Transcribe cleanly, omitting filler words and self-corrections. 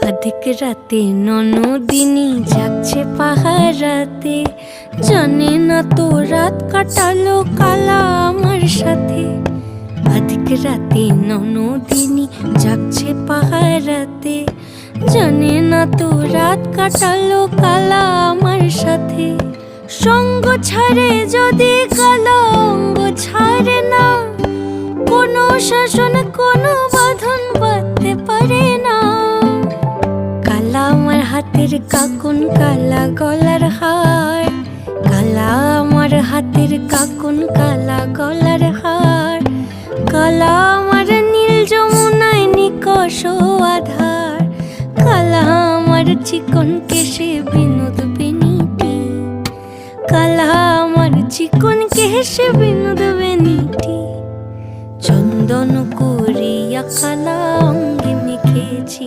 অধিক রাতে ননদিনী যাচ্ছে পাহারাতে, জানে না তো রাত কাটালো কালা আমার সাথে। অধিক রাতে ননদিনী যাচ্ছে পাহারাতে, জানে না তো রাত কাটালো কালা আমার সাথে। সঙ্গ ছাড়ে যদি কালা অঙ্গ ছাড়ে না, কোনো শাসন কোনো বাঁধন বাঁধতে পারে না। কালা আমার হাতের কাকুন কালা গলার হার, কালা আমার হাতের কাকুন কালা গলার হার। কালা আমার নীল যমুনায় নিকষ আধার, কালা আমার চিকন কেশে বিনোদ বেনিটি, কালা আমার চিকন কেশে বিনোদ বেনিটি। চন্দন করিয়া কালা অঙ্গে মেখেছি।